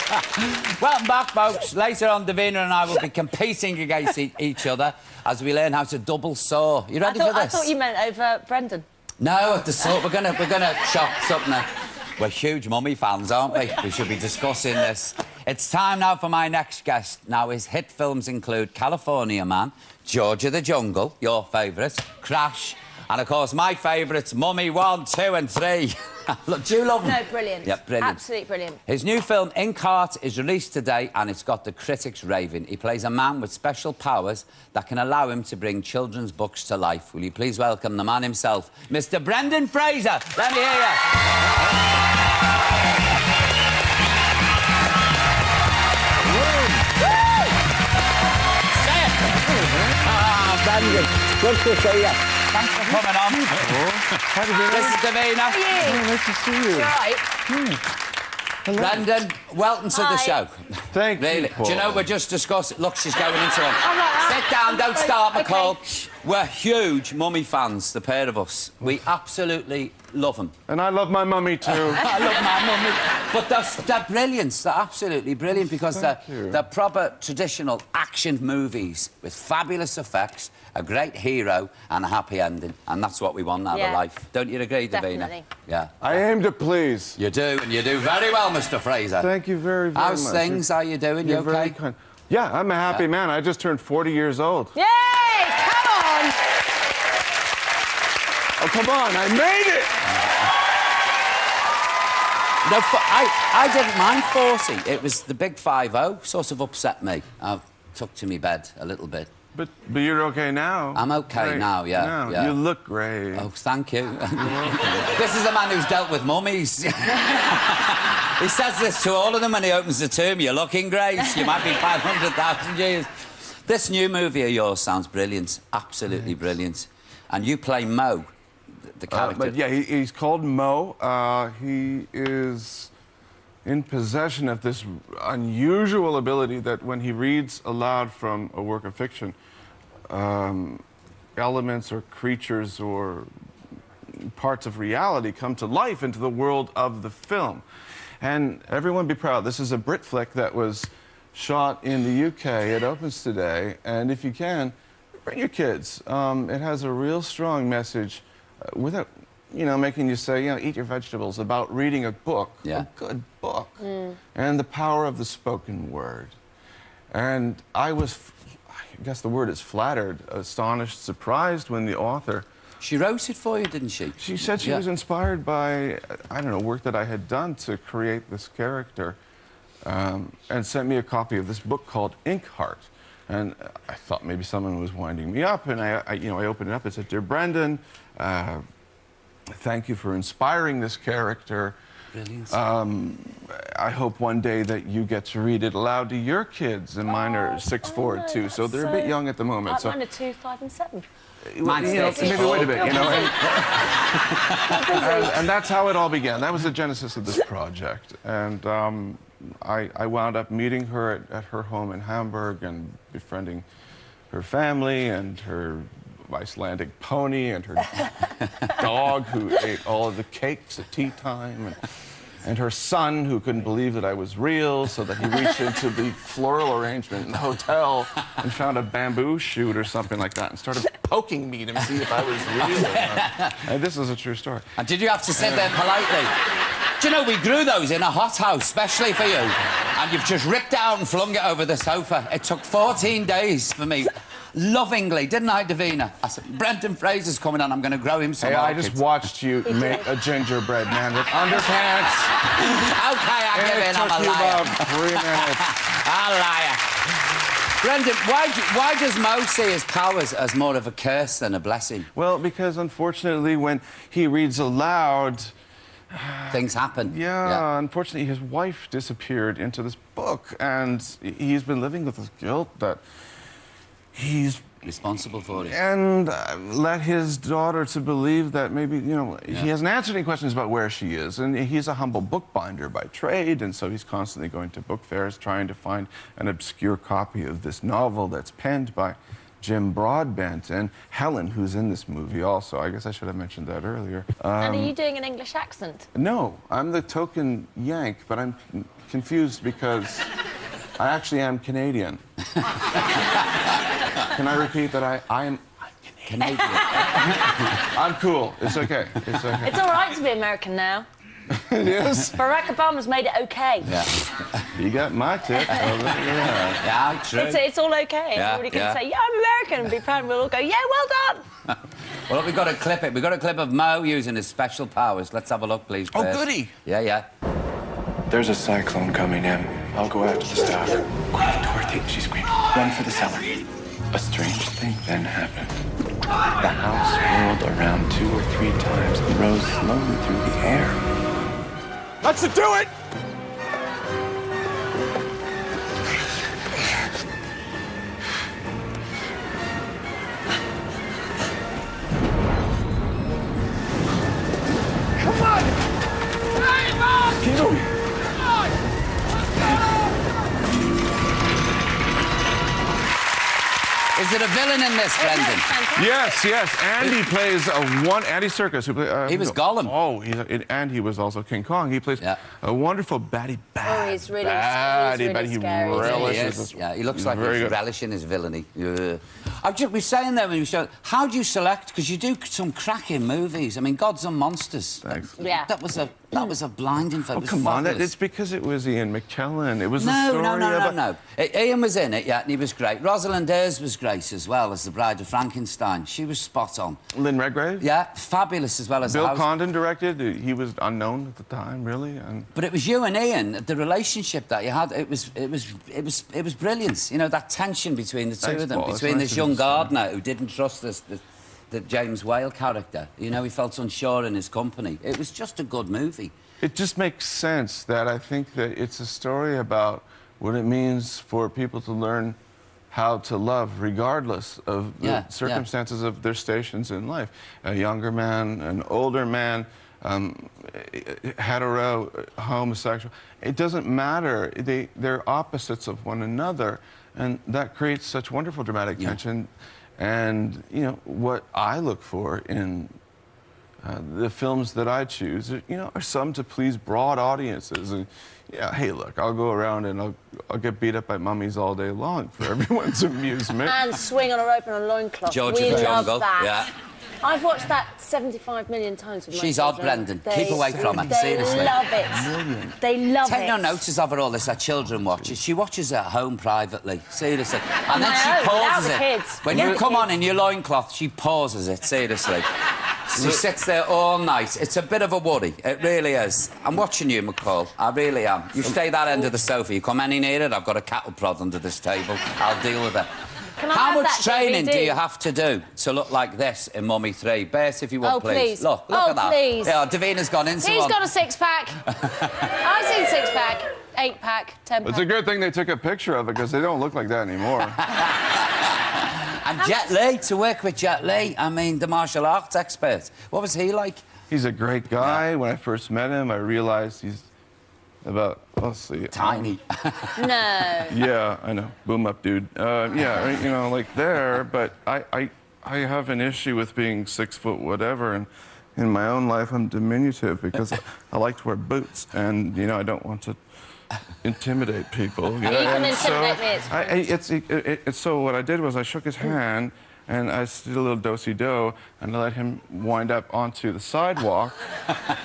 Welcome back, folks. Later on, Davina and I will be competing against each other as we learn how to double saw. You ready for this? I thought you meant over Brendan. No, at the saw. We're gonna chop something. We're huge Mummy fans, aren't we? We should be discussing this. It's time now for my next guest. Now, his hit films include California Man, George of the Jungle, your favourite, Crash, and, of course, my favourites, Mummy 1, 2 and 3. Look, do you love them? No, brilliant. Yeah, brilliant. Absolutely brilliant. His new film, Inkheart, is released today and it's got the critics raving. He plays a man with special powers that can allow him to bring children's books to life. Will you please welcome the man himself, Mr. Brendan Fraser. Let me hear you. Brendan, good to see you. Thanks for coming on. This is Davina. How are you? Oh, nice to see you. You all right? Brendan, welcome to the show. Thank you, Really. Paul. Do you know, we're just discussing... Look, she's going into it. I'm like that. Sit down, don't start, Okay. McCall. We're huge Mummy fans, the pair of us. We absolutely love them. And I love my mummy, too. I love my Mummy. But they're brilliant. They're absolutely brilliant because they're proper traditional action movies with fabulous effects, a great hero and a happy ending. And that's what we want out of life. Don't you agree, Davina? Definitely. Yeah. I aim to please. You do, and you do very well, Mr. Fraser. Thank you very, very How's much. things? How you doing? You You're very okay? kind. Yeah, I'm a happy man. I just turned 40 years old. Yay! Come on! Oh, come on, I made it! No, I didn't mind 40. It was the big 5-0 sort of upset me. I took to me bed a little bit. But you're okay now. I'm okay Great. now, yeah. You look great. Oh, thank you. This is a man who's dealt with mummies. He says this to all of them when he opens the tomb. You're looking great. You might be 500,000 years. This new movie of yours sounds brilliant. Absolutely brilliant. And you play Mo, the character. But yeah, he's called Mo. He is in possession of this unusual ability that when he reads aloud from a work of fiction, elements or creatures or parts of reality come to life into the world of the film. And everyone be proud, this is a Brit flick that was shot in the UK. It opens today, and if you can, bring your kids. It has a real strong message without, making you say, eat your vegetables, about reading a book, a good book, and the power of the spoken word. And I guess the word is flattered, astonished, surprised when the author... She wrote it for you, didn't she? She said she was inspired by, work that I had done to create this character, and sent me a copy of this book called Inkheart. And I thought maybe someone was winding me up, and I opened it up and said, "Dear Brendan, thank you for inspiring this character. Brilliant. I hope one day that you get to read it aloud to your kids." And mine are 6, 4, and 2, so they're a bit young at the moment. Mine are 2, 5, and 7. Mine's maybe wait a bit, and that's how it all began. That was the genesis of this project. And I wound up meeting her at her home in Hamburg and befriending her family and her Icelandic pony and her dog who ate all of the cakes at tea time, and her son who couldn't believe that I was real, so that he reached into the floral arrangement in the hotel and found a bamboo shoot or something like that and started poking me to see if I was real. And this is a true story. And did you have to sit there politely? Do you know, we grew those in a hothouse, specially for you. And you've just ripped it out and flung it over the sofa. It took 14 days for me. Lovingly, didn't I, Davina? I said, Brendan Fraser's coming on, I'm going to grow him some I just watched you make a gingerbread man with underpants. OK, I give in, I'm a It took you liar. about 3 minutes. A liar. Brendan, why does Mo see his powers as more of a curse than a blessing? Well, because unfortunately, when he reads aloud... Things happen. Yeah, unfortunately, his wife disappeared into this book, and he's been living with this guilt that he's responsible for it. And led his daughter to believe that maybe, he hasn't answered any questions about where she is. And he's a humble bookbinder by trade, and so he's constantly going to book fairs trying to find an obscure copy of this novel that's penned by Jim Broadbent, and Helen, who's in this movie also. I guess I should have mentioned that earlier. And are you doing an English accent? No, I'm the token Yank, but I'm confused because I actually am Canadian. Can I repeat that I'm Canadian. I'm cool. It's okay. It's okay. It's all right to be American now. It is? Barack Obama's made it okay. Yeah. You got my tip. Yeah, true. It's all okay. Yeah, Everybody can yeah. say, yeah, I'm American, and be proud, and we'll all go, yeah, well done. Well, we've got to clip it. We've got a clip of Mo using his special powers. Let's have a look, please. Oh, Bert. goody. Yeah, yeah. There's a cyclone coming in. I'll go after the staff. Quick, Dorothy, she screamed. Run for the cellar. A strange thing then happened. The house whirled around 2 or 3 times and rose slowly through the air. Let's do it! Come on! Keep moving. Is it a villain in this, Brendan? Yes, yes. Andy plays Andy Serkis. Who He was Gollum. Oh, and he was also King Kong. He plays a wonderful baddie. Oh, he's really baddie, but he scary. relishes. Yeah, he looks like very he's good. relishing his villainy. Yeah. We were saying there when we showed, how do you select? Because you do some cracking movies. I mean, Gods and Monsters. Thanks. Yeah. That was a blinding film. Oh, come on. It's because it was Ian McKellen. It was the No, story no. Ian was in it, yeah, and he was great. Rosalind Ayres was great as well as the Bride of Frankenstein. She was spot on. Lynn Redgrave? Yeah, fabulous as well as Bill the house. Condon directed. He was unknown at the time, really. And But it was you and Ian, the relationship that you had. It was brilliant. You know, that tension between the two Thanks, of them, Paul. It's between nice this to young be seen. gardener who didn't trust the James Whale character. You know, he felt unsure in his company. It was just a good movie. it just makes sense that I think that it's a story about what it means for people to learn how to love regardless of the circumstances of their stations in life. A younger man, an older man, hetero, homosexual. It doesn't matter. They're opposites of one another. And that creates such wonderful dramatic tension. And, you know, what I look for in the films that I choose, you know, are some to please broad audiences. And, yeah, hey, look, I'll go around and I'll get beat up by mummies all day long for everyone's amusement. And swing on a rope and a loincloth. George We of the love Jungle, that. yeah. I've watched that 75 million times with my She's odd, children. Brendan. Keep away from her, They seriously. love it. They love Take it. no notice of her, all this. Her children watch it. She watches at home privately, seriously. And then my she own, without pauses the it. kids. When Without you the come on kids. in your loincloth, she pauses it, seriously. She sits there all night. It's a bit of a worry. It really is. I'm watching you, McCall. I really am. You stay that end of the sofa. You come any nearer, I've got a cattle prod under this table. I'll deal with it. Can I How have much that training DVD? do you have to do to look like this in Mummy 3? Bert, if you would, Oh, please. Look Oh, at that. please. Yeah, Davina's gone into He's one. got a six-pack. I've seen six-pack, eight-pack, 10-pack. It's a good thing they took a picture of it because they don't look like that anymore. And Jet Li, to work with Jet Li, I mean, the martial arts expert. What was he like? He's a great guy. When I first met him, I realized he's about, let's see. Tiny. No. Yeah, I know. Boom up, dude. Yeah, you know, like there, but I have an issue with being 6 foot whatever, and in my own life I'm diminutive because I like to wear boots, and, you know, I don't want to intimidate people. You know? You can and intimidate me, so what I did was I shook his hand, and I did a little do-si-do, and I let him wind up onto the sidewalk,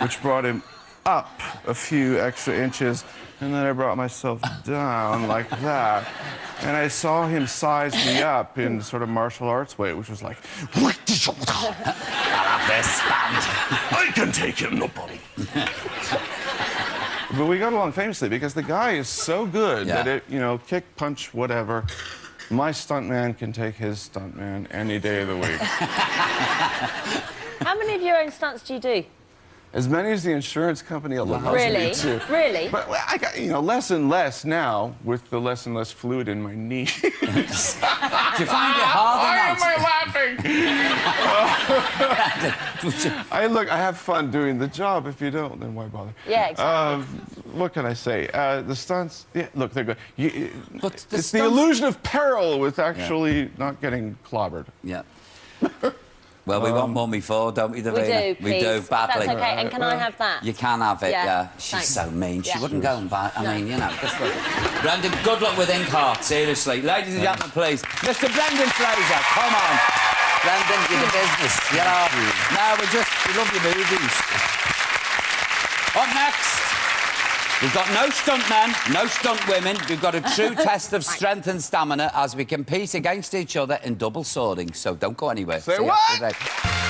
which brought him up a few extra inches, and then I brought myself down like that. And I saw him size me up in sort of martial arts way, which was like, This band. I can take him, nobody. But we got along famously because the guy is so good that it, you know, kick, punch, whatever. My stuntman can take his stuntman any day of the week. How many of your own stunts do you do? as many as the insurance company allows Really? me to. Really? But I got, you know, less and less now with the less and less fluid in my knee. Do you find it hard I have fun doing the job. If you don't, then why bother? Yeah, exactly. What can I say? The stunts, yeah, look, they're good. But It's the the stunts- illusion of peril with actually not getting clobbered. Yeah. Well, we want Mummy 4, don't we, Davina? We do, please. We do, If badly. that's okay. And can I have that? You can have it, Yeah, yeah. She's thanks. so mean. She Yeah. wouldn't go and buy... I mean, you know, just look. Brendan, good luck with Inkheart, seriously. Ladies and gentlemen, please. Mr. Brendan Fraser, come on. Brendan, you're the business. You know, no, we love your movies. Up next, we've got no stunt men, no stunt women. We've got a true test of strength and stamina as we compete against each other in double swording. So don't go anywhere. Say See you what? after the break.